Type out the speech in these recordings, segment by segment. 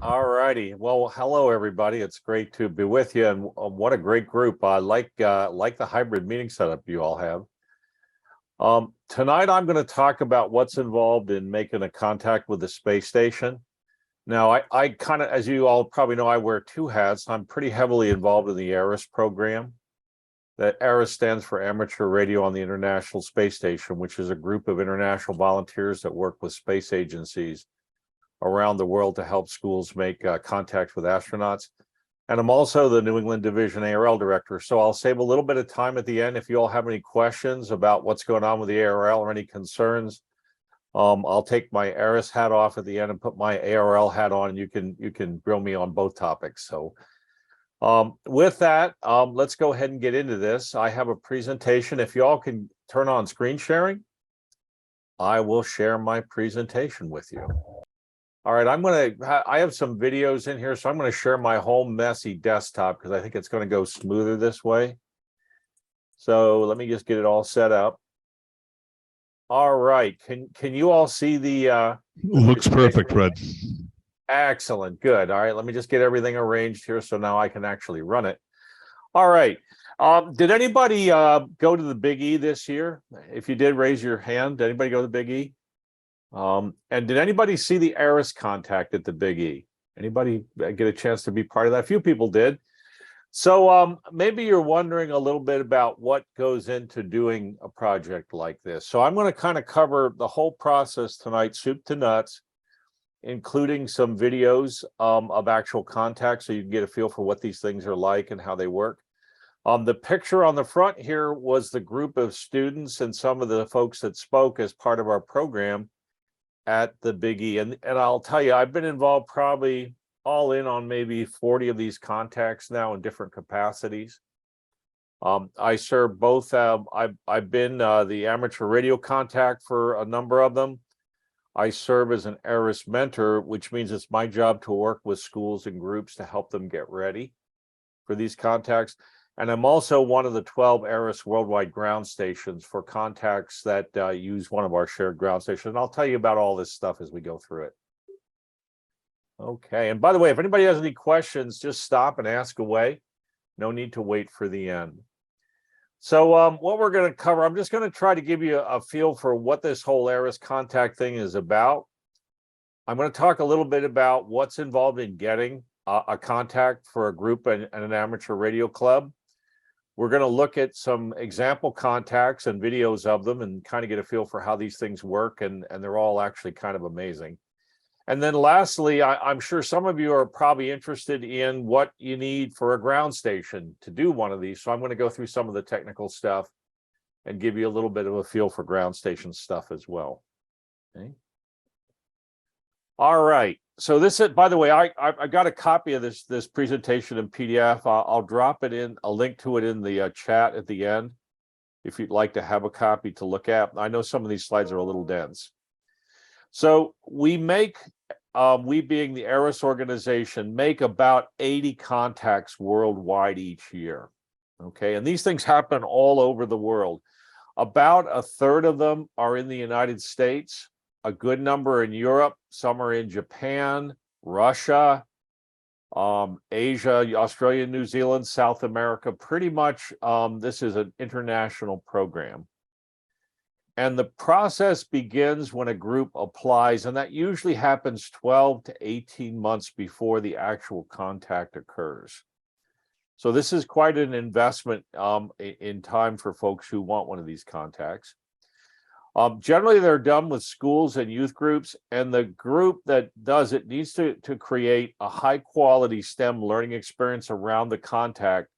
All righty. Well, hello everybody. It's great to be with you, and what a great group. I like the hybrid meeting setup you all have. Tonight I'm going to talk about what's involved in making a contact with the space station. Now, I kind of, as you all probably know, I wear two hats. I'm pretty heavily involved in the ARRS program. That ARRS stands for Amateur Radio on the International Space Station, which is a group of international volunteers that work with space agencies around the world to help schools make contact with astronauts. And I'm also the NE Division ARRL Director. So I'll save a little bit of time at the end. If you all have any questions about what's going on with the ARRL or any concerns, I'll take my ARRS hat off at the end and put my ARRL hat on, and you can grill me on both topics. So with that, let's go ahead and get into this. I have a presentation. If you all can turn on screen sharing, I will share my presentation with you. All right, I have some videos in here, so I'm going to share my whole messy desktop because I think it's going to go smoother this way. So let me just get it all set up. All right, can you all see the looks perfect, Fred. Excellent, good. All right, let me just get everything arranged here so now I can actually run it. All right. Did anybody go to the Big E this year? If you did, raise your hand. Did anybody go to the Big E? And did anybody see the ISS Contact at the Big E? Anybody get a chance to be part of that? A few people did. So maybe you're wondering a little bit about what goes into doing a project like this. So I'm going to kind of cover the whole process tonight, soup to nuts, including some videos of actual contact so you can get a feel for what these things are like and how they work. The picture on the front here was the group of students and some of the folks that spoke as part of our program at the Big E. And I'll tell you, I've been involved probably all in on maybe 40 of these contacts now in different capacities. I serve both. I've been the amateur radio contact for a number of them. I serve as an ARRS mentor, which means it's my job to work with schools and groups to help them get ready for these contacts. And I'm also one of the 12 ARRS worldwide ground stations for contacts that use one of our shared ground stations. And I'll tell you about all this stuff as we go through it. Okay, and by the way, if anybody has any questions, just stop and ask away. No need to wait for the end. So what we're going to cover, I'm just going to try to give you a feel for what this whole ARRS contact thing is about. I'm going to talk a little bit about what's involved in getting a contact for a group and an amateur radio club. We're going to look at some example contacts and videos of them and kind of get a feel for how these things work, and they're all actually kind of amazing. And then lastly, I'm sure some of you are probably interested in what you need for a ground station to do one of these. So I'm going to go through some of the technical stuff and give you a little bit of a feel for ground station stuff as well. Okay. All right. So this is, by the way, I got a copy of this presentation in PDF. I'll drop it in, a link to it in the chat at the end, if you'd like to have a copy to look at. I know some of these slides are a little dense. So we make, we being the ARRS organization, make about 80 contacts worldwide each year. Okay, and these things happen all over the world. About a third of them are in the United States, a good number in Europe, some are in Japan, Russia, Asia, Australia, New Zealand, South America. Pretty much this is an international program. And the process begins when a group applies, and that usually happens 12 to 18 months before the actual contact occurs. So this is quite an investment in time for folks who want one of these contacts. Generally, they're done with schools and youth groups, and the group that does it needs to create a high-quality STEM learning experience around the contact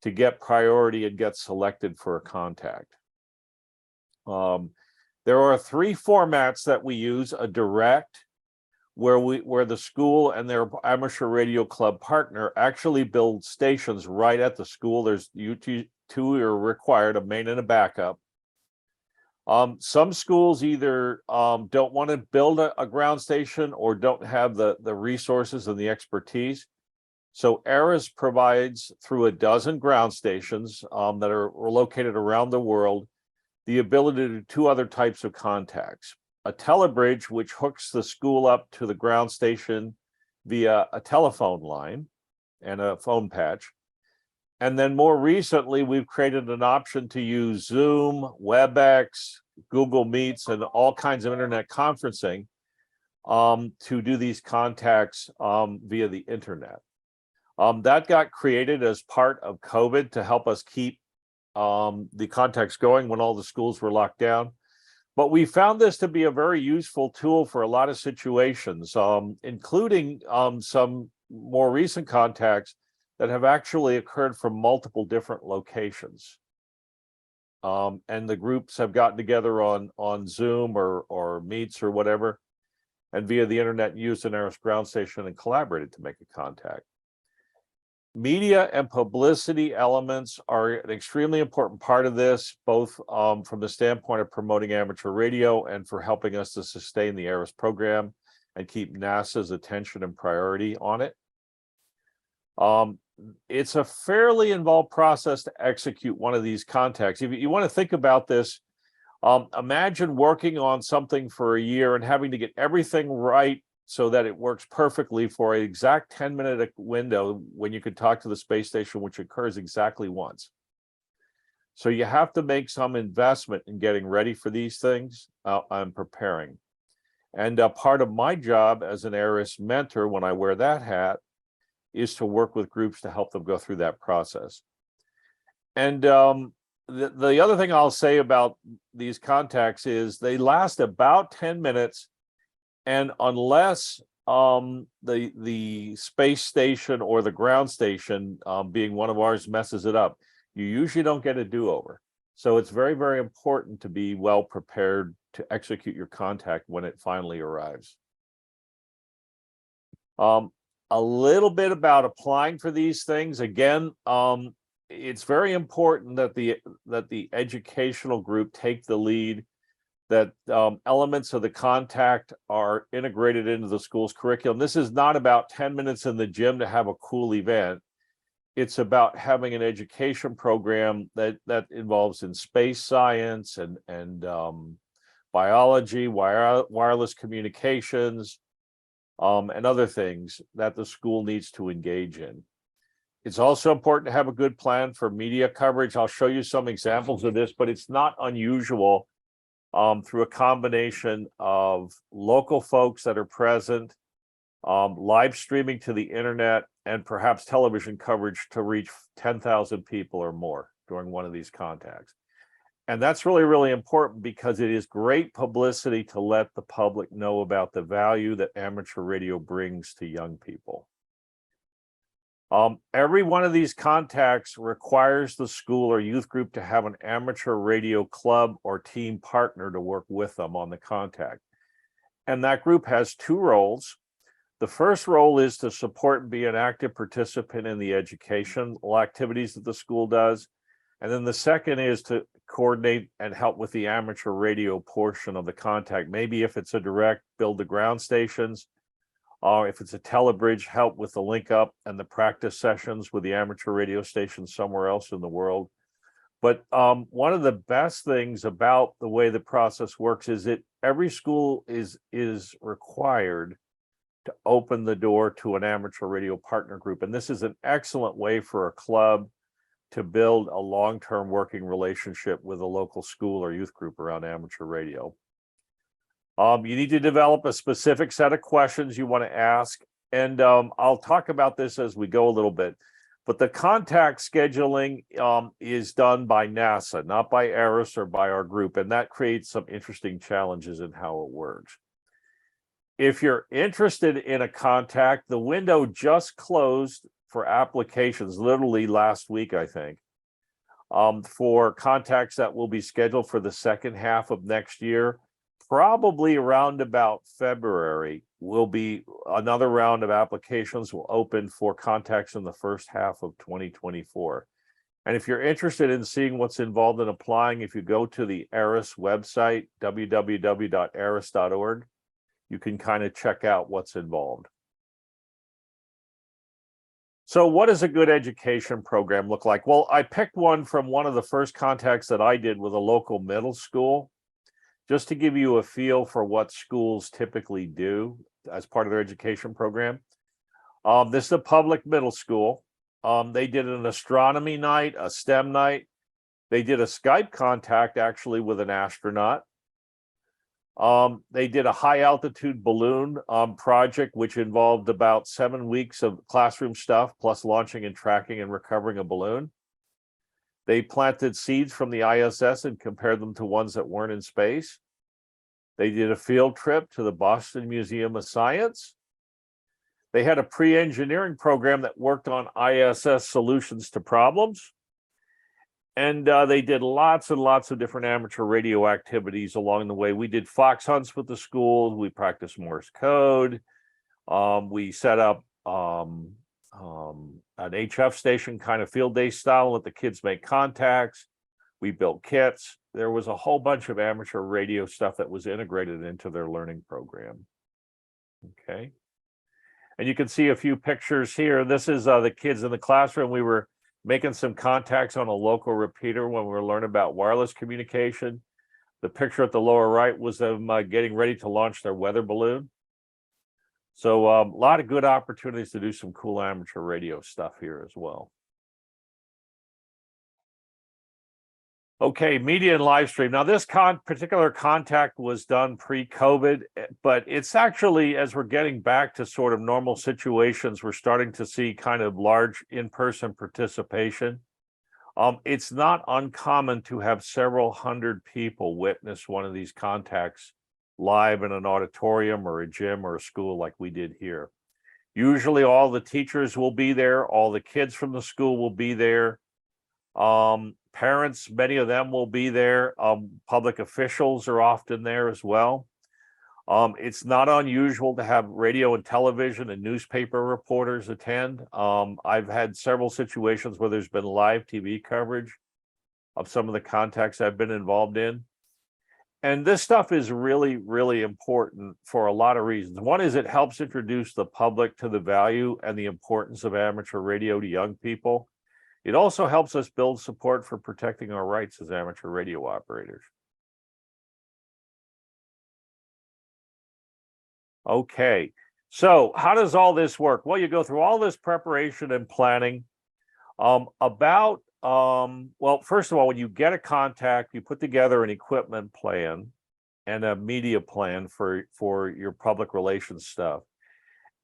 to get priority and get selected for a contact. There are three formats that we use: a direct, where the school and their amateur radio club partner actually build stations right at the school. There's two are required, a main and a backup. Some schools either don't want to build a ground station or don't have the resources and the expertise. So ARRS provides, through a dozen ground stations that are located around the world, the ability to do two other types of contacts: a telebridge, which hooks the school up to the ground station via a telephone line and a phone patch. And then more recently, we've created an option to use Zoom, WebEx, Google Meets, and all kinds of internet conferencing to do these contacts via the internet. That got created as part of COVID to help us keep the contacts going when all the schools were locked down. But we found this to be a very useful tool for a lot of situations, including some more recent contacts that have actually occurred from multiple different locations. And the groups have gotten together on Zoom or Meets or whatever, and via the internet used an ARRIS ground station and collaborated to make a contact. Media and publicity elements are an extremely important part of this, both from the standpoint of promoting amateur radio and for helping us to sustain the ARRIS program and keep NASA's attention and priority on it. It's a fairly involved process to execute one of these contacts. If you want to think about this, imagine working on something for a year and having to get everything right so that it works perfectly for an exact 10-minute window when you could talk to the space station, which occurs exactly once. So you have to make some investment in getting ready for these things and preparing. And part of my job as an ARRIS mentor, when I wear that hat, is to work with groups to help them go through that process. And the other thing I'll say about these contacts is they last about 10 minutes. And unless the space station or the ground station, being one of ours, messes it up, you usually don't get a do-over. So it's very, very important to be well prepared to execute your contact when it finally arrives. A little bit about applying for these things. Again, it's very important that the educational group take the lead, that elements of the contact are integrated into the school's curriculum. This is not about 10 minutes in the gym to have a cool event. It's about having an education program that involves in space science and biology, wireless communications, and other things that the school needs to engage in. It's also important to have a good plan for media coverage. I'll show you some examples of this, but it's not unusual through a combination of local folks that are present, live streaming to the internet, and perhaps television coverage to reach 10,000 people or more during one of these contacts. And that's really, really important because it is great publicity to let the public know about the value that amateur radio brings to young people. Every one of these contacts requires the school or youth group to have an amateur radio club or team partner to work with them on the contact. And that group has two roles. The first role is to support and be an active participant in the educational activities that the school does. And then the second is to coordinate and help with the amateur radio portion of the contact. Maybe if it's a direct, build the ground stations. If it's a telebridge, help with the link up and the practice sessions with the amateur radio station somewhere else in the world. But one of the best things about the way the process works is that every school is required to open the door to an amateur radio partner group. And this is an excellent way for a club to build a long-term working relationship with a local school or youth group around amateur radio. You need to develop a specific set of questions you want to ask. And I'll talk about this as we go a little bit. But the contact scheduling is done by NASA, not by ARRIS or by our group. And that creates some interesting challenges in how it works. If you're interested in a contact, the window just closed for applications, literally last week, I think, for contacts that will be scheduled for the second half of next year. Probably around about February will be another round of applications will open for contacts in the first half of 2024. And if you're interested in seeing what's involved in applying, if you go to the ARRIS website, www.arris.org, you can kind of check out what's involved. So what does a good education program look like? Well, I picked one from one of the first contacts that I did with a local middle school, just to give you a feel for what schools typically do as part of their education program. This is a public middle school. They did an astronomy night, a STEM night. They did a Skype contact actually with an astronaut. They did a high altitude balloon project, which involved about 7 weeks of classroom stuff, plus launching and tracking and recovering a balloon. They planted seeds from the ISS and compared them to ones that weren't in space. They did a field trip to the Boston Museum of Science. They had a pre-engineering program that worked on ISS solutions to problems. And they did lots and lots of different amateur radio activities along the way. We did fox hunts with the schools. We practiced Morse code. We set up an HF station kind of field day style, let the kids make contacts. We built kits. There was a whole bunch of amateur radio stuff that was integrated into their learning program. Okay. And you can see a few pictures here. This is the kids in the classroom. We were making some contacts on a local repeater when we were learning about wireless communication. The picture at the lower right was them getting ready to launch their weather balloon. So a lot of good opportunities to do some cool amateur radio stuff here as well. Okay, media and live stream. Now this particular contact was done pre-COVID, but it's actually, as we're getting back to sort of normal situations, we're starting to see kind of large in-person participation. It's not uncommon to have several hundred people witness one of these contacts live in an auditorium or a gym or a school like we did here. Usually all the teachers will be there, all the kids from the school will be there. Parents, many of them will be there. Public officials are often there as well. It's not unusual to have radio and television and newspaper reporters attend. I've had several situations where there's been live TV coverage of some of the contacts I've been involved in. And this stuff is really, really important for a lot of reasons. One is it helps introduce the public to the value and the importance of amateur radio to young people. It also helps us build support for protecting our rights as amateur radio operators. Okay, so how does all this work? Well, you go through all this preparation and planning. Well, first of all, when you get a contact, you put together an equipment plan and a media plan for your public relations stuff.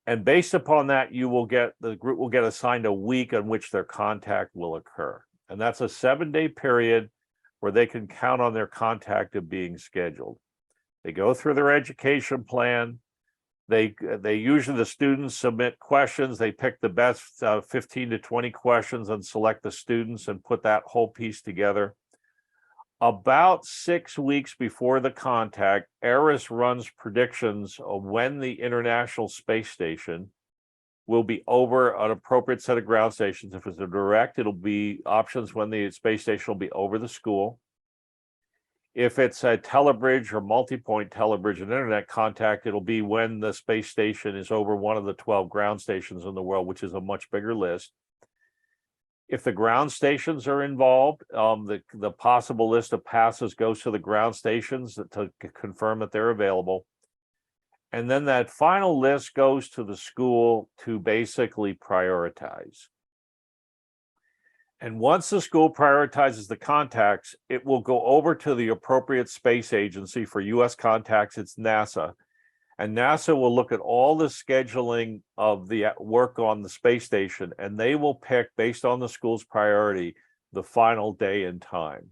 And based upon that, the group will get assigned a week on which their contact will occur. And that's a 7-day period where they can count on their contact of being scheduled. They go through their education plan. They usually, the students submit questions. They pick the best 15 to 20 questions and select the students and put that whole piece together. About 6 weeks before the contact, ARRS runs predictions of when the International Space Station will be over an appropriate set of ground stations. If it's a direct, it'll be options when the space station will be over the school. If it's a telebridge or multi-point telebridge and internet contact, it'll be when the space station is over one of the 12 ground stations in the world, which is a much bigger list. If the ground stations are involved, the possible list of passes goes to the ground stations to confirm that they're available. And then that final list goes to the school to basically prioritize. And once the school prioritizes the contacts, it will go over to the appropriate space agency. For US contacts, it's NASA. And NASA will look at all the scheduling of the work on the space station, and they will pick, based on the school's priority, the final day and time.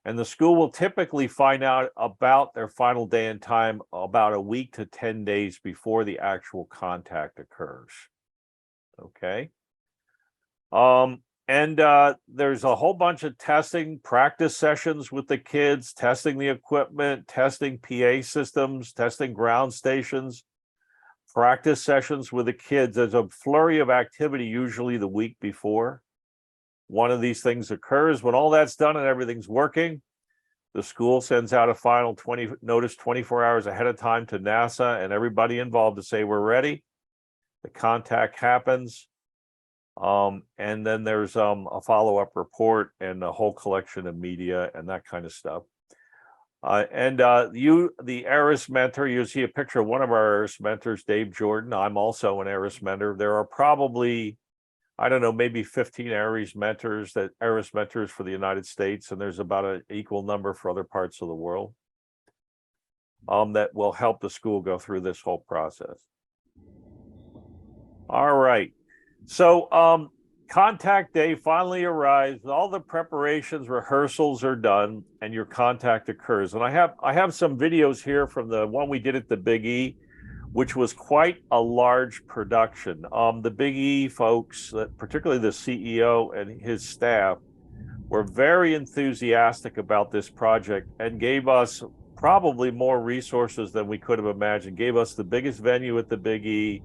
And the school will typically find out about their final day and time about a week to 10 days before the actual contact occurs. Okay. There's a whole bunch of testing, practice sessions with the kids, testing the equipment, testing PA systems, testing ground stations, practice sessions with the kids. There's a flurry of activity usually the week before one of these things occurs. When all that's done and everything's working, the school sends out a final notice 24 hours ahead of time to NASA and everybody involved to say, we're ready. The contact happens. And then there's a follow-up report and a whole collection of media and that kind of stuff. You, the ARRIS mentor, you see a picture of one of our ARRIS mentors, Dave Jordan. I'm also an ARRIS mentor. There are probably, I don't know, maybe 15 ARRIS mentors for the United States, and there's about an equal number for other parts of the world that will help the school go through this whole process. All right. So contact day finally arrives. All the preparations, rehearsals are done, and your contact occurs. And I have some videos here from the one we did at the Big E, which was quite a large production. The Big E folks, particularly the CEO and his staff, were very enthusiastic about this project and gave us probably more resources than we could have imagined. Gave us the biggest venue at the Big E,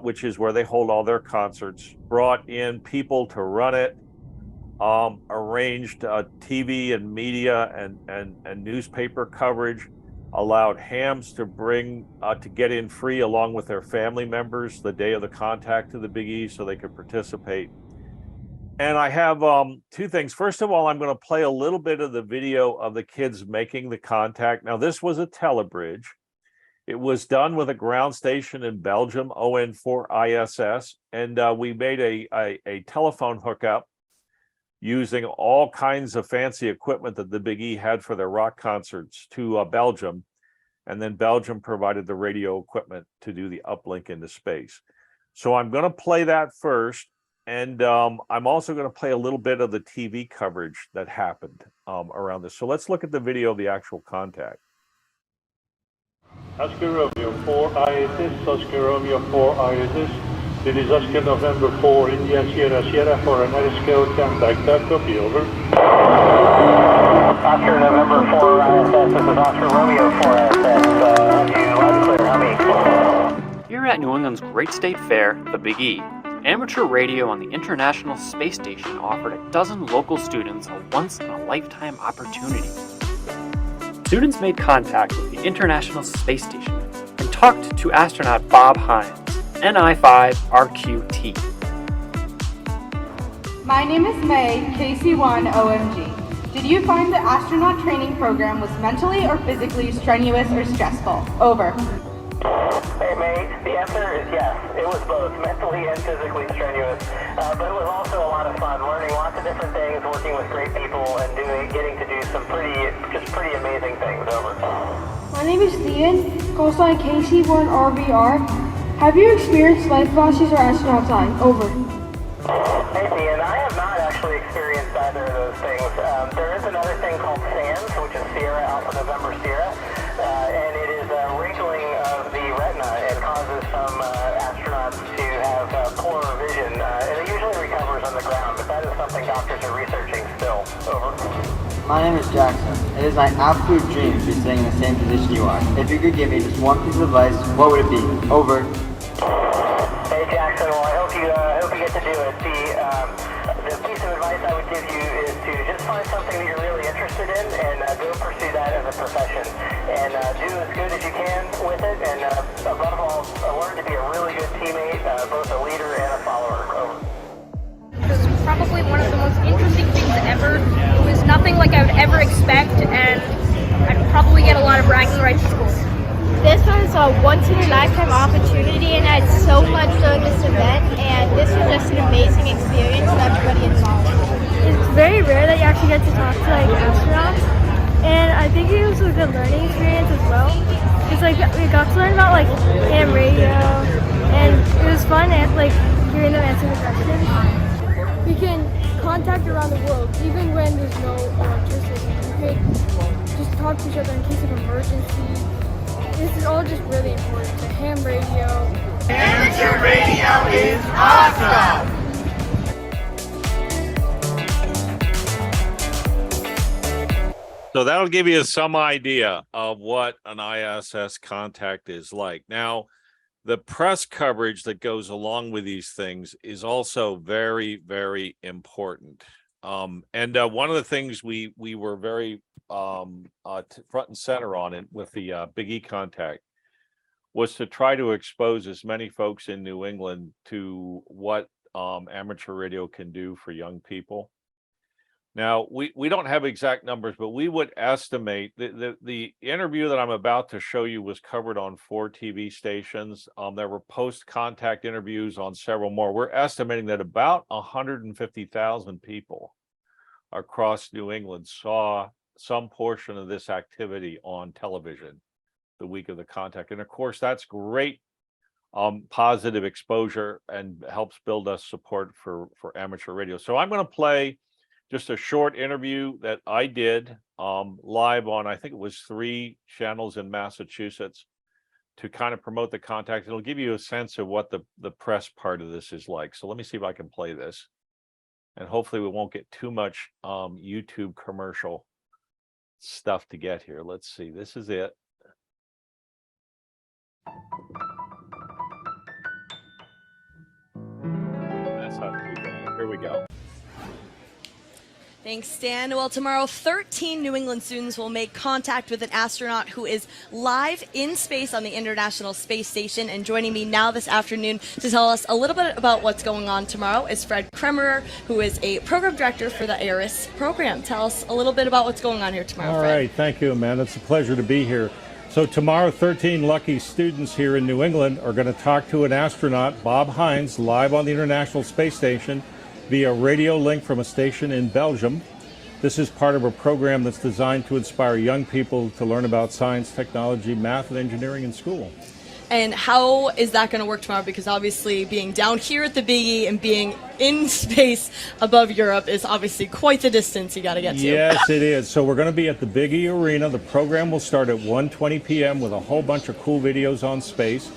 which is where they hold all their concerts, brought in people to run it, arranged TV and media and newspaper coverage, allowed hams to get in free along with their family members the day of the contact to the Big E so they could participate. And I have two things. First of all, I'm going to play a little bit of the video of the kids making the contact. Now, this was a telebridge. It was done with a ground station in Belgium, ON4 ISS, and we made a telephone hookup using all kinds of fancy equipment that the Big E had for their rock concerts to Belgium, and then Belgium provided the radio equipment to do the uplink into space. So I'm going to play that first, and I'm also going to play a little bit of the TV coverage that happened around this. So let's look at the video of the actual contact. Oscar Romeo 4 ISS, Oscar Romeo 4 ISS. Dit is Oscar November 4 India Sierra Sierra for an ISS Contact. Copy, over. Oscar November 4 ISS, this is Oscar Romeo 4 ISS. You loud and clear, how me? Here at New England's Great State Fair, the Big E, amateur radio on the International Space Station offered a dozen local students a once-in-a-lifetime opportunity. Students made contact with the International Space Station and talked to astronaut Bob Hines, NI5RQT. My name is May, KC1OMG. Did you find the astronaut training program was mentally or physically strenuous or stressful? Over. Hey May, the answer is yes. It was both mentally and physically strenuous, but it was also a lot of fun, learning lots of different things, working with great people, and getting to do some pretty amazing things. Over. My name is Thean, call sign KC1RVR. Have you experienced life velocities or astronaut time? Over. Hey Thean, I have not actually experienced either of those things. There is another thing called SANS, which is Sierra Alpha November Sierra, and it is wrinkling of the retina and causes some astronauts to have poor vision. And it usually recovers on the ground, but that is something doctors are researching still. Over. My name is Jackson. It is my absolute dream to be sitting in the same position you are. If you could give me just one piece of advice, what would it be? Over. Hey Jackson, well I hope you get to do it. The piece of advice I would give you is to just find something that you're really interested in and go pursue that as a profession. And do as good as you can with it, and above all, learn to be a really good teammate, both a leader and a follower. Over. It was probably one of the most interesting things ever. It was nothing like I would ever expect, and I'd probably get a lot of bragging rights at school. This was a once-in-a-lifetime opportunity, and I had so much during this event, and this was just an amazing experience for everybody involved. It's very rare that you actually get to talk to astronauts, and I think it was a good learning experience as well. It's we got to learn about ham radio, and it was fun and hearing them answer the questions. We can contact around the world, even when there's no electricity. We could just talk to each other in case of emergency. This is all just really important. The ham radio. Amateur radio is awesome! So that'll give you some idea of what an ISS contact is like. Now, the press coverage that goes along with these things is also very, very important. One of the things we were very front and center on it with the Big E contact was to try to expose as many folks in New England to what amateur radio can do for young people. Now, we don't have exact numbers, but we would estimate the interview that I'm about to show you was covered on 4 TV stations. There were post-contact interviews on several more. We're estimating that about 150,000 people across New England saw some portion of this activity on television the week of the contact. And of course, that's great positive exposure and helps build us support for amateur radio. So I'm going to play just a short interview that I did live on, I think it was 3 channels in Massachusetts to kind of promote the contact. It'll give you a sense of what the press part of this is like. So let me see if I can play this. And hopefully we won't get too much YouTube commercial stuff to get here. Let's see, this is it. That's not too bad. Here we go. Thanks, Stan. Well, tomorrow, 13 New England students will make contact with an astronaut who is live in space on the International Space Station. And joining me now this afternoon to tell us a little bit about what's going on tomorrow is Fred Kemmerer, who is a program director for the IRIS program. Tell us a little bit about what's going on here tomorrow, All Fred. right, thank you, Amanda. It's a pleasure to be here. So tomorrow, 13 lucky students here in New England are going to talk to an astronaut, Bob Hines, live on the International Space Station via radio link from a station in Belgium. This is part of a program that's designed to inspire young people to learn about science, technology, math, and engineering in school. And how is that going to work tomorrow? Because obviously being down here at the Big E and being in space above Europe is obviously quite the distance you got to get to. Yes, it is. So we're going to be at the Big E Arena. The program will start at 1:20 p.m. with a whole bunch of cool videos on space.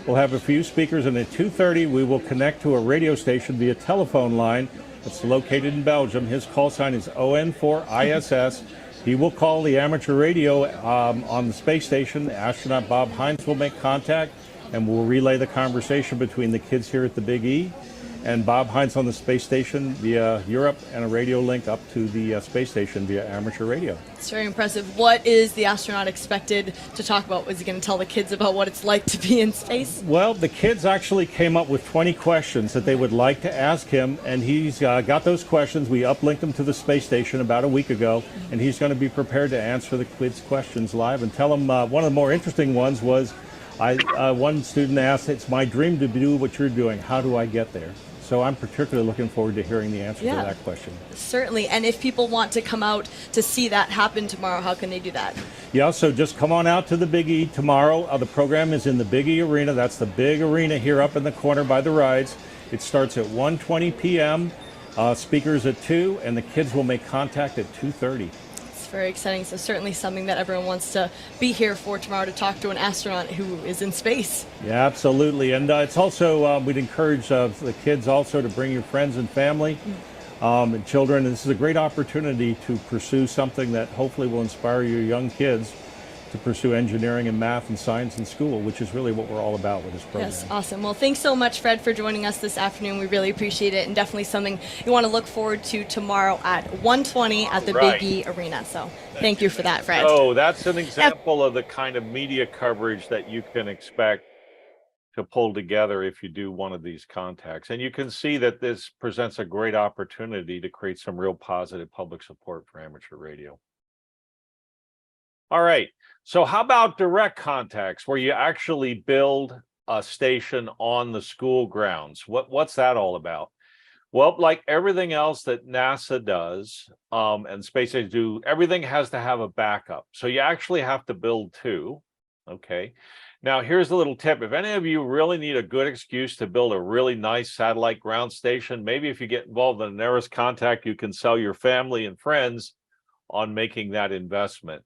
We'll have a few speakers, and at 2:30 we will connect to a radio station via telephone line that's located in Belgium. His call sign is ON4ISS. He will call the amateur radio on the space station. Astronaut Bob Hines will make contact, and we'll relay the conversation between the kids here at the Big E and Bob Hines on the space station via Europe, and a radio link up to the space station via amateur radio. It's very impressive. What is the astronaut expected to talk about? Was he going to tell the kids about what it's like to be in space? Well, the kids actually came up with 20 questions that they would like to ask him, and he's got those questions. We uplinked them to the space station about a week ago, and he's going to be prepared to answer the kids' questions live and tell them. One of the more interesting ones was, one student asked, "It's my dream to do what you're doing. How do I get there?" So I'm particularly looking forward to hearing the answer to that question. Certainly. And if people want to come out to see that happen tomorrow, how can they do that? Yeah, so just come on out to the Big E tomorrow. The program is in the Big E Arena. That's the big arena here up in the corner by the rides. It starts at 1:20 p.m., speakers at 2, and the kids will make contact at 2:30. It's very exciting. So certainly something that everyone wants to be here for tomorrow, to talk to an astronaut who is in space. Yeah, absolutely. And it's also, we'd encourage the kids also to bring your friends and family and children. This is a great opportunity to pursue something that hopefully will inspire your young kids to pursue engineering and math and science in school, which is really what we're all about with this program. Yes, awesome. Well, thanks so much, Fred, for joining us this afternoon. We really appreciate it, and definitely something you want to look forward to tomorrow at 1:20 at the Big E Arena. So thank you for that, Fred. Oh, that's an example of the kind of media coverage that you can expect to pull together if you do one of these contacts. And you can see that this presents a great opportunity to create some real positive public support for amateur radio. All right. So how about direct contacts, where you actually build a station on the school grounds? What's that all about? Well, like everything else that NASA does and space agents do, everything has to have a backup. So you actually have to build 2. Okay. Now, here's a little tip. If any of you really need a good excuse to build a really nice satellite ground station, maybe if you get involved in an IRIS contact, you can sell your family and friends on making that investment.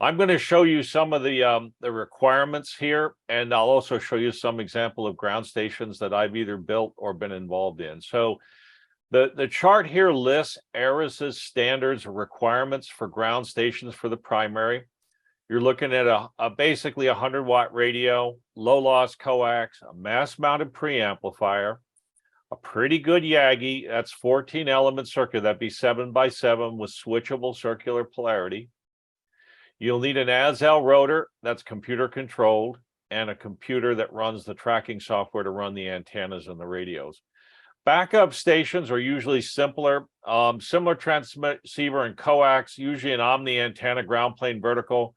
I'm going to show you some of the requirements here, and I'll also show you some example of ground stations that I've either built or been involved in. So the chart here lists IRIS's standards or requirements for ground stations for the primary. You're looking at a basically 100-watt radio, low-loss coax, a mass-mounted preamplifier, a pretty good Yagi. That's 14-element circuit. That'd be 7x7 with switchable circular polarity. You'll need an ASL rotor that's computer controlled, and a computer that runs the tracking software to run the antennas and the radios. Backup stations are usually simpler, similar transceiver and coax, usually an omni antenna, ground plane vertical.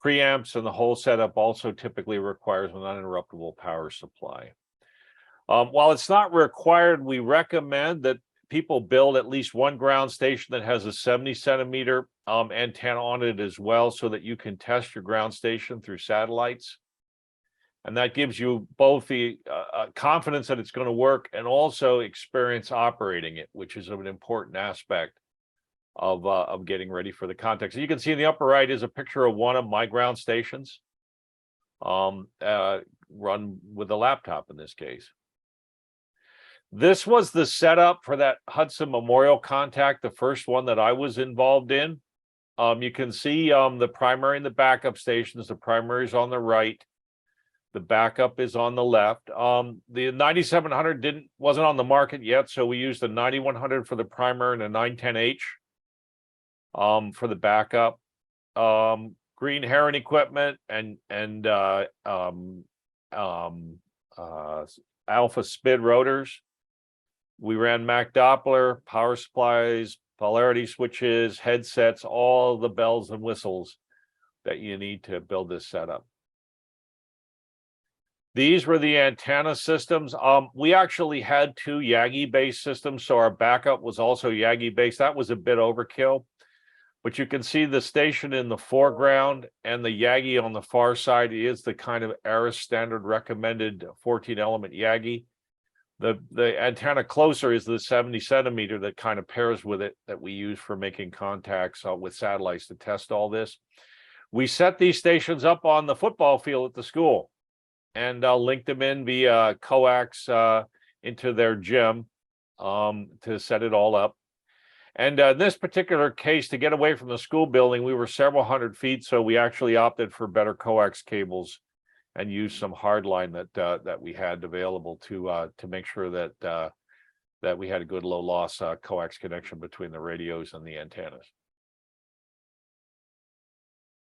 Preamps and the whole setup also typically requires an uninterruptible power supply. While it's not required, we recommend that people build at least one ground station that has a 70-centimeter antenna on it as well, so that you can test your ground station through satellites. And that gives you both the confidence that it's going to work and also experience operating it, which is an important aspect of getting ready for the contact. So you can see in the upper right is a picture of one of my ground stations, run with a laptop in this case. This was the setup for that Hudson Memorial contact, the first one that I was involved in. You can see the primary and the backup stations. The primary is on the right. The backup is on the left. The 9700 wasn't on the market yet, so we used the 9100 for the primary and the 910H for the backup. Green Heron equipment and Alpha Spid rotors. We ran Mac Doppler, power supplies, polarity switches, headsets, all the bells and whistles that you need to build this setup. These were the antenna systems. We actually had two Yagi-based systems, so our backup was also Yagi-based. That was a bit overkill, but you can see the station in the foreground and the Yagi on the far side is the kind of ARRIS standard recommended 14-element Yagi. The antenna closer is the 70-centimeter that kind of pairs with it that we use for making contacts with satellites to test all this. We set these stations up on the football field at the school and linked them in via coax into their gym to set it all up. And in this particular case, to get away from the school building, we were several hundred feet, so we actually opted for better coax cables and used some hardline that we had available to make sure that that we had a good low loss coax connection between the radios and the antennas.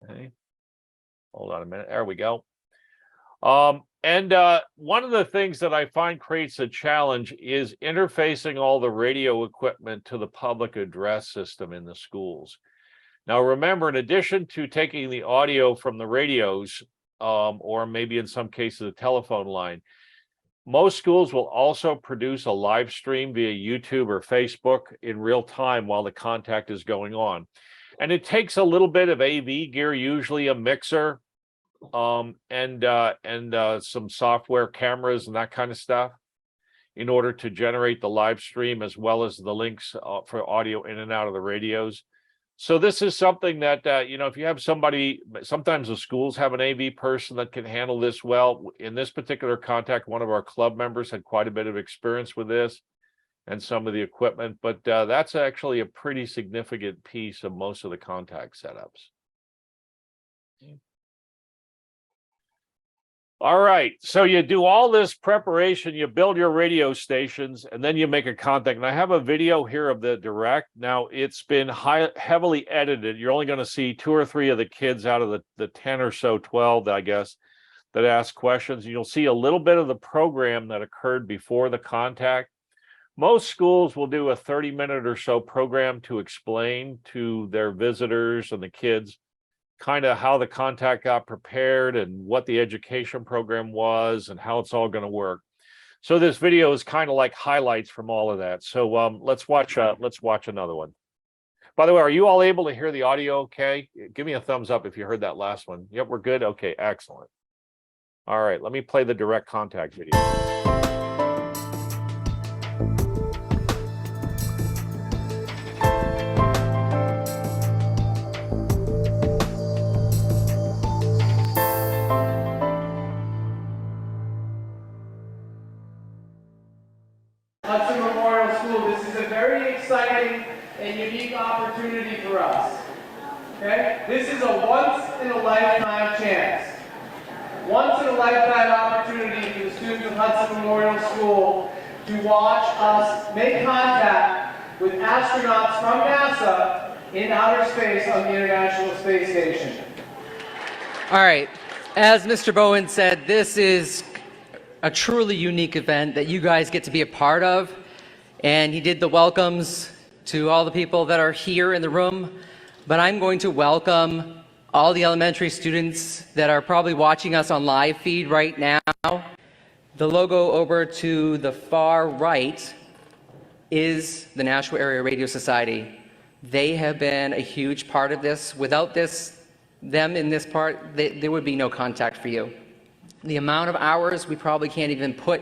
Okay, hold on a minute. There we go. And one of the things that I find creates a challenge is interfacing all the radio equipment to the public address system in the schools. Now, remember, in addition to taking the audio from the radios, or maybe in some cases a telephone line, most schools will also produce a live stream via YouTube or Facebook in real time while the contact is going on. And it takes a little bit of AV gear, usually a mixer, and some software cameras and that kind of stuff in order to generate the live stream as well as the links for audio in and out of the radios. So this is something that, you know, if you have somebody, sometimes the schools have an AV person that can handle this well. In this particular contact, one of our club members had quite a bit of experience with this and some of the equipment, but that's actually a pretty significant piece of most of the contact setups. All right, so you do all this preparation, you build your radio stations, and then you make a contact. And I have a video here of the direct. Now, it's been heavily edited. You're only going to see 2 or 3 of the kids out of the 10 or so, 12, I guess, that ask questions. You'll see a little bit of the program that occurred before the contact. Most schools will do a 30-minute or so program to explain to their visitors and the kids kind of how the contact got prepared and what the education program was and how it's all going to work. So this video is kind of like highlights from all of that. So let's watch another one. By the way, are you all able to hear the audio okay? Give me a thumbs up if you heard that last one. Yep, we're good. Okay, excellent. All right, let me play the direct contact video. Hudson Memorial School, this is a very exciting and unique opportunity for us. Okay? This is a once-in-a-lifetime chance. Once-in-a-lifetime opportunity for the students of Hudson Memorial School to watch us make contact with astronauts from NASA in outer space on the International Space Station. All right. As Mr. Bowen said, this is a truly unique event that you guys get to be a part of. And he did the welcomes to all the people that are here in the room. But I'm going to welcome all the elementary students that are probably watching us on live feed right now. The logo over to the far right is the Nashua Area Radio Society. They have been a huge part of this. Without them in this part, there would be no contact for you. The amount of hours, we probably can't even put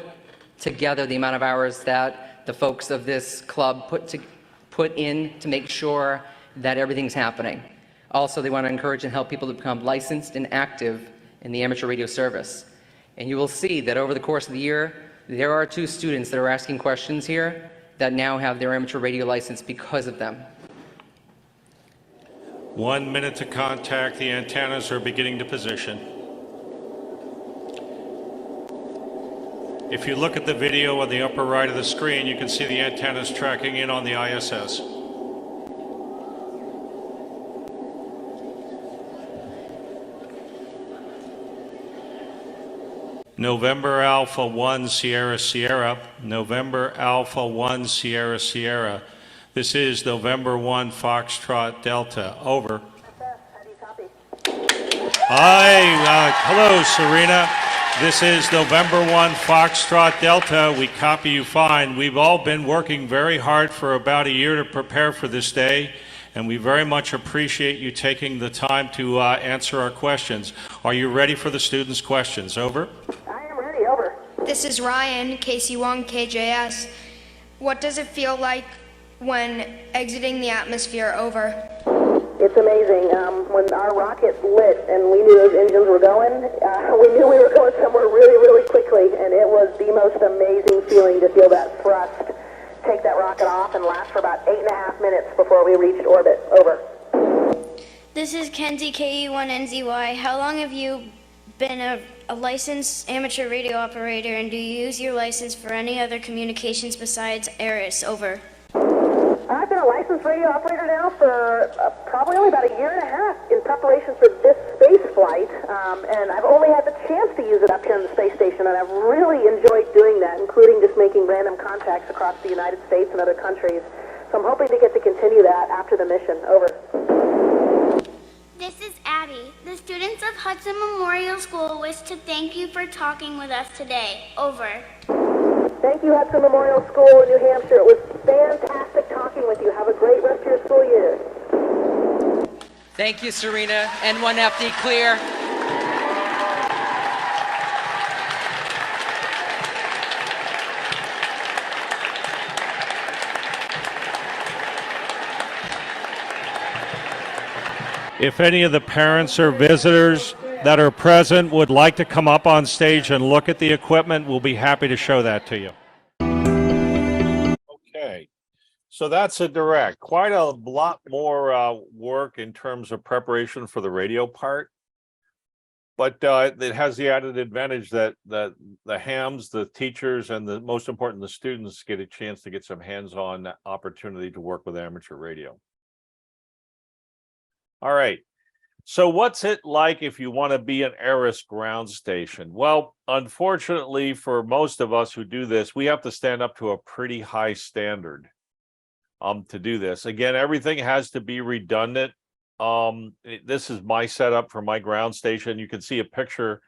together the amount of hours that the folks of this club put in to make sure that everything's happening. Also, they want to encourage and help people to become licensed and active in the amateur radio service. And you will see that over the course of the year, there are 2 students that are asking questions here that now have their amateur radio license because of them. 1 minute to contact. The antennas are beginning to position. If you look at the video on the upper right of the screen, you can see the antennas tracking in on the ISS. November Alpha 1 Sierra Sierra, November Alpha 1 Sierra Sierra. This is November 1 Foxtrot Delta. Over. Hi, hello Serena. This is November 1 Foxtrot Delta. We copy you fine. We've all been working very hard for about a year to prepare for this day, and we very much appreciate you taking the time to answer our questions. Are you ready for the students' questions? Over. This is Ryan, KC1 KJS. What does it feel like when exiting the atmosphere? Over. It's amazing. When our rocket lit and we knew those engines were going, we knew we were going somewhere really, really quickly, and it was the most amazing feeling to feel that thrust, take that rocket off, and last for about 8.5 minutes before we reached orbit. Over. This is Kenzie, KE1NZY. How long have you been a licensed amateur radio operator, and do you use your license for any other communications besides ARRS? Over. I've been a licensed radio operator now for probably only about 1.5 years in preparation for this space flight, and I've only had the chance to use it up here in the space station, and I've really enjoyed doing that, including just making random contacts across the United States and other countries. So I'm hoping to get to continue that after the mission. Over. This is Abby. The students of Hudson Memorial School wish to thank you for talking with us today. Over. Thank you, Hudson Memorial School in New Hampshire. It was fantastic talking with you. Have a great rest of your school year. Thank you, Serena. N1FD clear. If any of the parents or visitors that are present would like to come up on stage and look at the equipment, we'll be happy to show that to you. Okay, so that's a direct. Quite a lot more work in terms of preparation for the radio part, but it has the added advantage that the hams, the teachers, and the most important, the students get a chance to get some hands-on opportunity to work with amateur radio. All right. So what's it like if you want to be an ARRS ground station? Well, unfortunately, for most of us who do this, we have to stand up to a pretty high standard to do this. Again, everything has to be redundant. This is my setup for my ground station. You can see a picture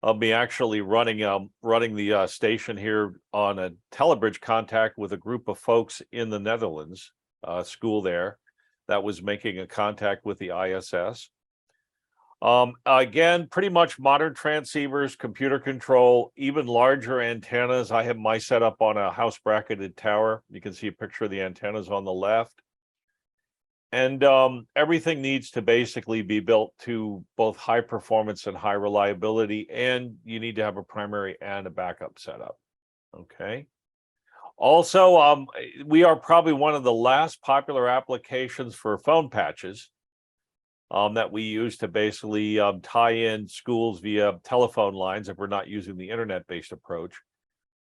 of me actually running the station here on a telebridge contact with a group of folks in the Netherlands, school there, that was making a contact with the ISS. Again, pretty much modern transceivers, computer control, even larger antennas. I have my setup on a house bracketed tower. You can see a picture of the antennas on the left. And everything needs to basically be built to both high performance and high reliability, and you need to have a primary and a backup setup. Okay. Also, we are probably one of the last popular applications for phone patches that we use to basically tie in schools via telephone lines, if we're not using the internet-based approach,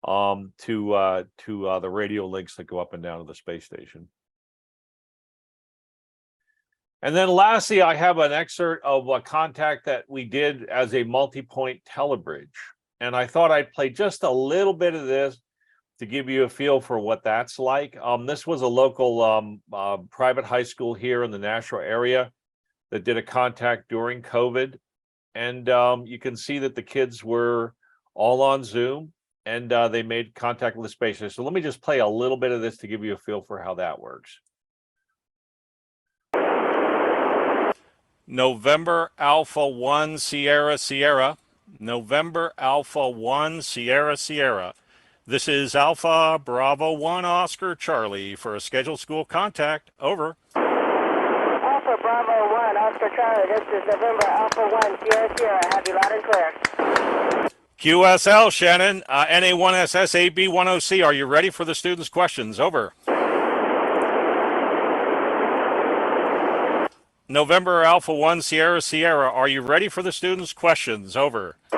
to the radio links that go up and down to the space station. And then lastly, I have an excerpt of a contact that we did as a multi-point telebridge. And I thought I'd play just a little bit of this to give you a feel for what that's like. This was a local private high school here in the Nashua area that did a contact during COVID. And you can see that the kids were all on Zoom, and they made contact with the space station. So let me just play a little bit of this to give you a feel for how that works. November Alpha 1 Sierra Sierra. November Alpha 1 Sierra Sierra. This is Alpha Bravo 1 Oscar Charlie for a scheduled school contact. Over. Alpha Bravo 1 Oscar Charlie, this is November Alpha 1 Sierra Sierra. Have you loud and clear. QSL Shannon, NA1SS AB10C. Are you ready for the students' questions? Over. November Alpha 1 Sierra Sierra. Are you ready for the students' questions? Over. I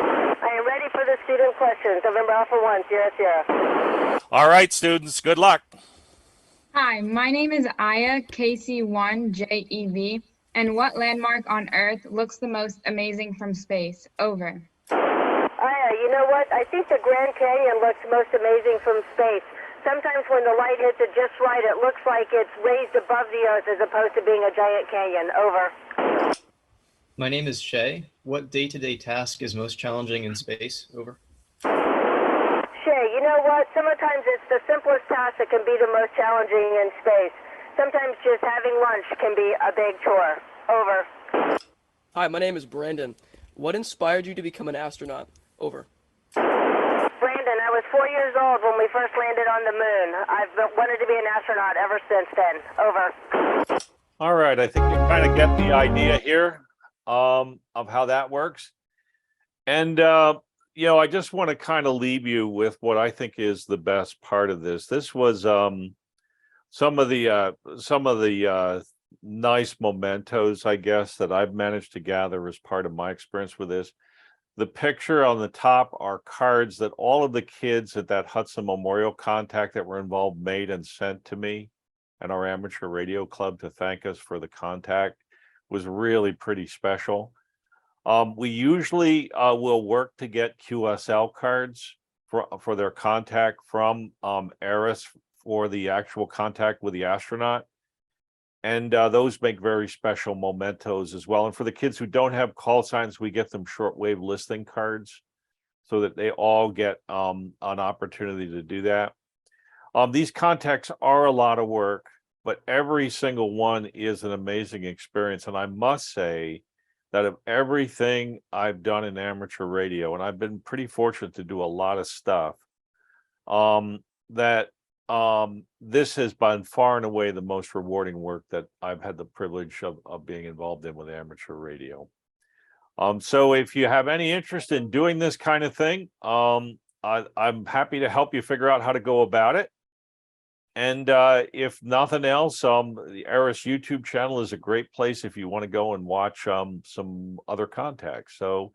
am ready for the student questions. November Alpha 1 Sierra Sierra. All right, students, good luck. Hi, my name is Aya KC1JEV, and what landmark on Earth looks the most amazing from space? Over. Aya, you know what? I think the Grand Canyon looks most amazing from space. Sometimes when the light hits it just right, it looks like it's raised above the Earth as opposed to being a giant canyon. Over. My name is Shay. What day-to-day task is most challenging in space? Over. Shay, you know what? Sometimes it's the simplest task that can be the most challenging in space. Sometimes just having lunch can be a big chore. Over. Hi, my name is Brandon. What inspired you to become an astronaut? Over. Brandon, I was 4 years old when we first landed on the moon. I've wanted to be an astronaut ever since then. Over. All right, I think you kind of get the idea here of how that works. And, you know, I just want to kind of leave you with what I think is the best part of this. This was some of the nice mementos, I guess, that I've managed to gather as part of my experience with this. The picture on the top are cards that all of the kids at that Hudson Memorial Contact that were involved made and sent to me and our amateur radio club to thank us for the contact. Was really pretty special. We usually will work to get QSL cards for their contact from ARRIS for the actual contact with the astronaut. And those make very special mementos as well. And for the kids who don't have call signs, we get them shortwave listening cards so that they all get an opportunity to do that. These contacts are a lot of work, but every single one is an amazing experience. And I must say that of everything I've done in amateur radio, and I've been pretty fortunate to do a lot of stuff, this has been far and away the most rewarding work that I've had the privilege of being involved in with amateur radio. So if you have any interest in doing this kind of thing, I'm happy to help you figure out how to go about it. And if nothing else, the ARRIS YouTube channel is a great place if you want to go and watch some other contacts. So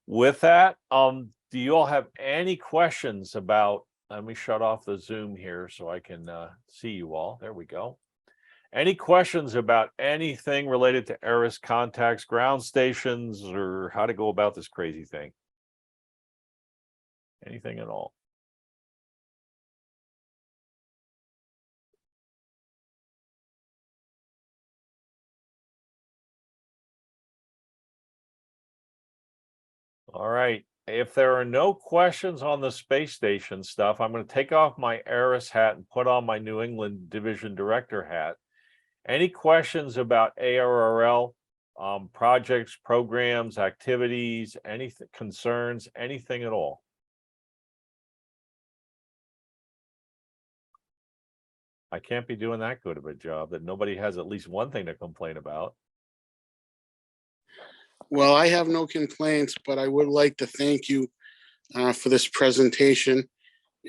with that, do you all have any questions about, let me shut off the Zoom here so I can see you all. There we go. Any questions about anything related to ARRIS contacts, ground stations, or how to go about this crazy thing? Anything at all? All right. If there are no questions on the space station stuff, I'm going to take off my ARRIS hat and put on my New England Division Director hat. Any questions about ARRL projects, programs, activities, any concerns, anything at all? I can't be doing that good of a job that nobody has at least one thing to complain about. Well, I have no complaints, but I would like to thank you for this presentation.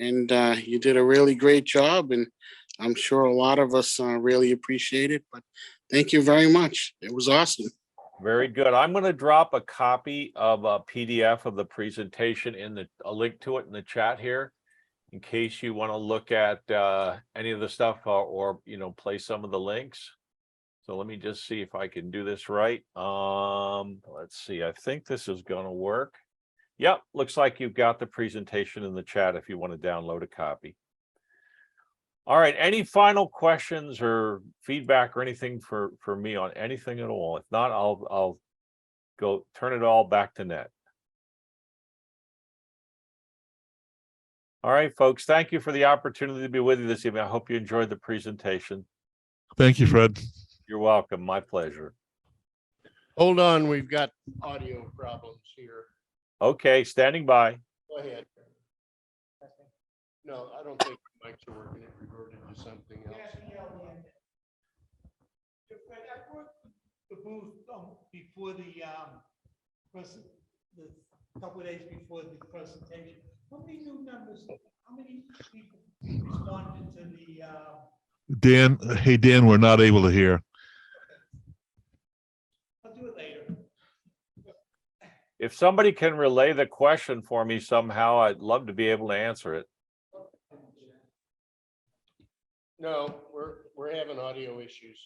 And you did a really great job, and I'm sure a lot of us really appreciate it. But thank you very much. It was awesome. Very good. I'm going to drop a copy of a PDF of the presentation in a link to it in the chat here, in case you want to look at any of the stuff or play some of the links. So let me just see if I can do this right. Let's see. I think this is going to work. Yep, looks like you've got the presentation in the chat if you want to download a copy. All right, any final questions or feedback or anything for me on anything at all? If not, I'll go turn it all back to Ned. All right, folks, thank you for the opportunity to be with you this evening. I hope you enjoyed the presentation. Thank you, Fred. You're welcome. My pleasure. Hold on, we've got audio problems here. Okay, standing by. Go ahead. No, I don't think the mics are working. It reverted to something else. I brought the booth before the couple of days before the presentation. How many new members, how many people responded to the Dan, hey, Dan, we're not able to hear. I'll do it later. If somebody can relay the question for me somehow, I'd love to be able to answer it. No, we're having audio issues.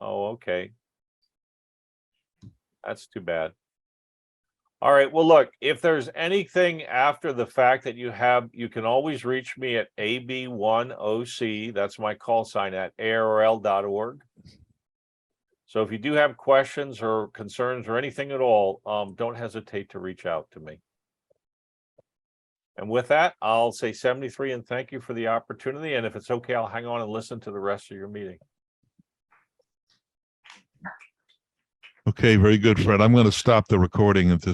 Oh, okay. That's too bad. All right. Well, look, if there's anything after the fact that you have, you can always reach me at AB1OC. That's my call sign at ARRL.org. So if you do have questions or concerns or anything at all, don't hesitate to reach out to me. And with that, I'll say 73 and thank you for the opportunity. And if it's okay, I'll hang on and listen to the rest of your meeting. Okay, very good, Fred. I'm going to stop the recording at this